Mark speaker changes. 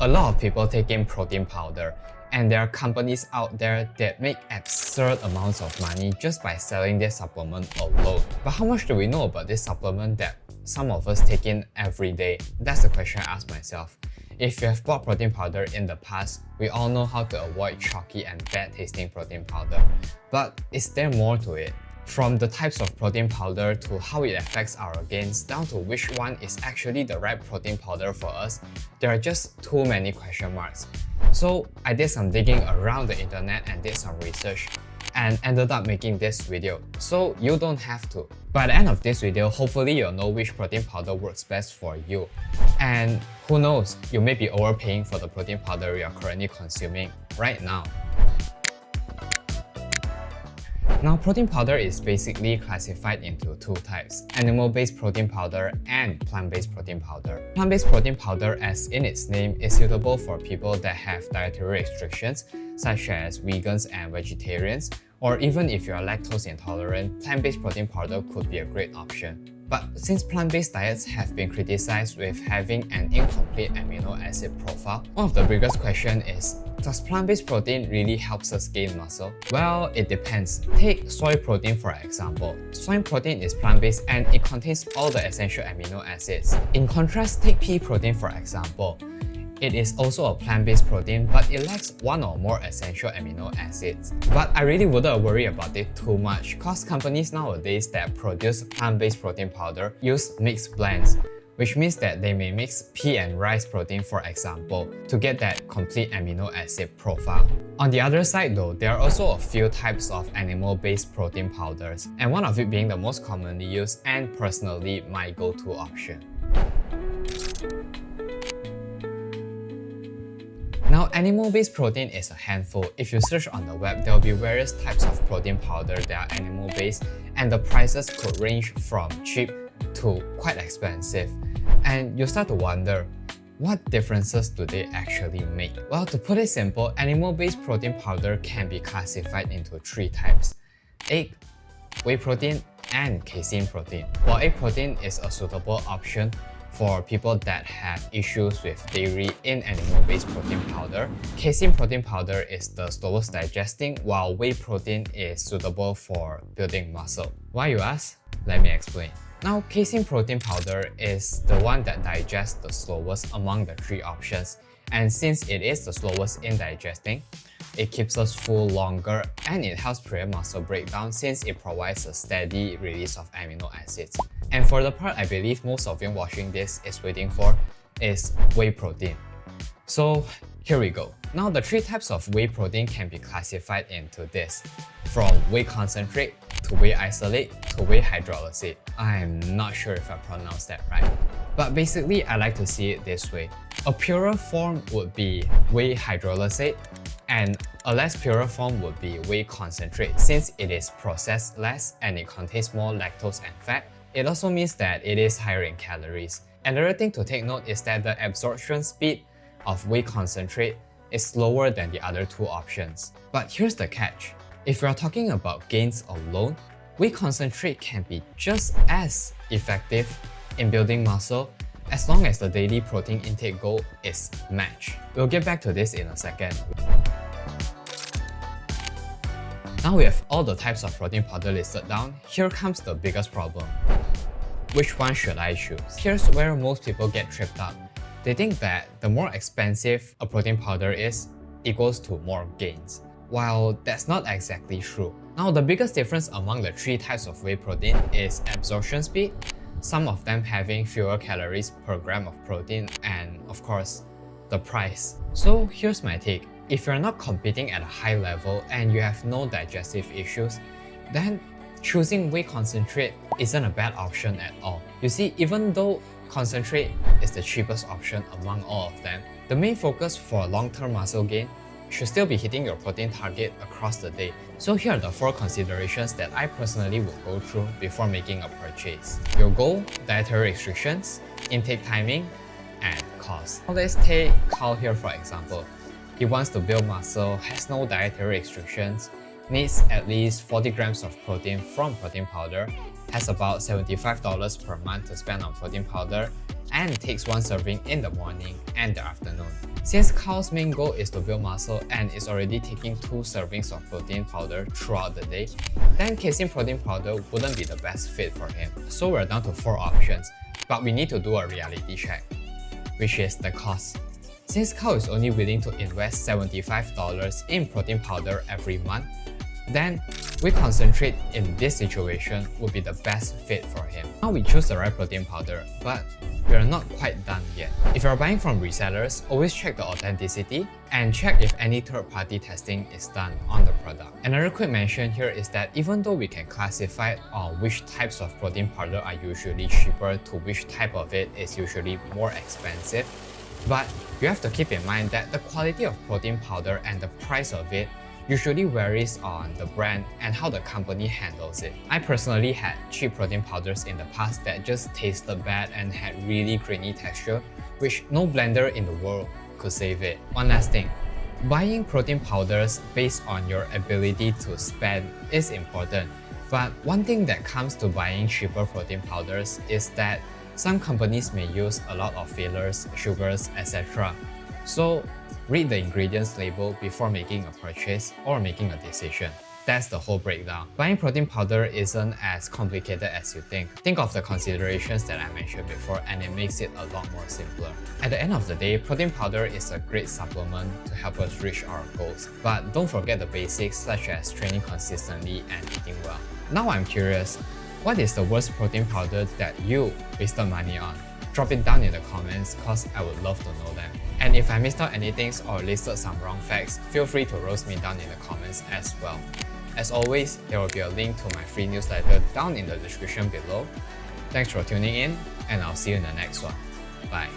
Speaker 1: A lot of people take in protein powder, and there are companies out there that make absurd amounts of money just by selling their supplement alone. But how much do we know about this supplement that some of us take in every day? That's the question I ask myself. If you have bought protein powder in the past, we all know how to avoid chalky and bad tasting protein powder. But is there more to it? From the types of protein powder to how it affects our gains down to which one is actually the right protein powder for us, there are just too many question marks. So I did some digging around the internet and did some research and ended up making this video, so you don't have to. By the end of this video, hopefully you'll know which protein powder works best for you. And who knows, you may be overpaying for the protein powder you are currently consuming right now. Now, protein powder is basically classified into two types: animal-based protein powder and plant-based protein powder. Plant-based protein powder, as in its name, is suitable for people that have dietary restrictions, such as vegans and vegetarians, or even if you are lactose intolerant, plant-based protein powder could be a great option. But since plant-based diets have been criticized with having an incomplete amino acid profile, one of the biggest questions is, does plant-based protein really helps us gain muscle? Well, it depends. Take soy protein for example. Soy protein is plant-based and it contains all the essential amino acids. In contrast, take pea protein for example. It is also a plant-based protein, but it lacks one or more essential amino acids. But I really wouldn't worry about it too much, cause companies nowadays that produce plant-based protein powder use mixed blends, which means that they may mix pea and rice protein for example to get that complete amino acid profile. On the other side though, there are also a few types of animal-based protein powders, and one of it being the most commonly used and personally my go-to option. Now, animal-based protein is a handful. If you search on the web, there will be various types of protein powder that are animal-based, and the prices could range from cheap to quite expensive. And you start to wonder, what differences do they actually make? Well, to put it simple, animal-based protein powder can be classified into three types: egg, whey protein, and casein protein. While egg protein is a suitable option for people that have issues with dairy in animal-based protein powder, casein protein powder is the slowest digesting, while whey protein is suitable for building muscle. Why, you ask? Let me explain. Now, casein protein powder is the one that digests the slowest among the three options, and since it is the slowest in digesting, it keeps us full longer and it helps prevent muscle breakdown since it provides a steady release of amino acids. And for the part I believe most of you watching this is waiting for is whey protein. So here we go. Now the three types of whey protein can be classified into this: from whey concentrate to whey isolate to whey hydrolysate. I'm not sure if I pronounced that right. But basically I like to see it this way. A purer form would be whey hydrolysate, and a less purer form would be whey concentrate. Since it is processed less and it contains more lactose and fat, it also means that it is higher in calories. Another thing to take note is that the absorption speed of whey concentrate is slower than the other two options. But here's the catch. If you're talking about gains alone, whey concentrate can be just as effective in building muscle as long as the daily protein intake goal is matched. We'll get back to this in a second. Now we have all the types of protein powder listed down. Here comes the biggest problem. Which one should I choose? Here's where most people get tripped up. They think that the more expensive a protein powder is equals to more gains, while that's not exactly true. Now the biggest difference among the three types of whey protein is absorption speed, some of them having fewer calories per gram of protein, and of course, the price. So here's my take. If you're not competing at a high level and you have no digestive issues, then choosing whey concentrate isn't a bad option at all. You see, even though concentrate is the cheapest option among all of them, the main focus for long-term muscle gain should still be hitting your protein target across the day. So here are the 4 considerations that I personally would go through before making a purchase. Your goal, dietary restrictions, intake timing, and cost. Now let's take Carl here for example. He wants to build muscle, has no dietary restrictions, needs at least 40 grams of protein from protein powder, has about $75 per month to spend on protein powder, and takes one serving in the morning and the afternoon. Since Carl's main goal is to build muscle and is already taking 2 servings of protein powder throughout the day, then casein protein powder wouldn't be the best fit for him. So we're down to 4 options, but we need to do a reality check, which is the cost. Since Carl is only willing to invest $75 in protein powder every month, then Whey Concentrate in this situation would be the best fit for him. Now we choose the right protein powder, but we are not quite done yet. If you are buying from resellers, always check the authenticity and check if any third-party testing is done on the product. Another quick mention here is that even though we can classify on which types of protein powder are usually cheaper to which type of it is usually more expensive, but you have to keep in mind that the quality of protein powder and the price of it usually varies on the brand and how the company handles it. I personally had cheap protein powders in the past that just tasted bad and had really grainy texture, which no blender in the world could save it. One last thing, buying protein powders based on your ability to spend is important, but one thing that comes to buying cheaper protein powders is that some companies may use a lot of fillers, sugars, etc. So read the ingredients label before making a purchase or making a decision. That's the whole breakdown. Buying protein powder isn't as complicated as you think. Think of the considerations that I mentioned before and it makes it a lot more simpler. At the end of the day, protein powder is a great supplement to help us reach our goals. But don't forget the basics such as training consistently and eating well. Now I'm curious, what is the worst protein powder that you wasted money on? Drop it down in the comments cause I would love to know them. And if I missed out anything or listed some wrong facts, feel free to roast me down in the comments as well. As always, there will be a link to my free newsletter down in the description below. Thanks for tuning in, and I'll see you in the next one. Bye.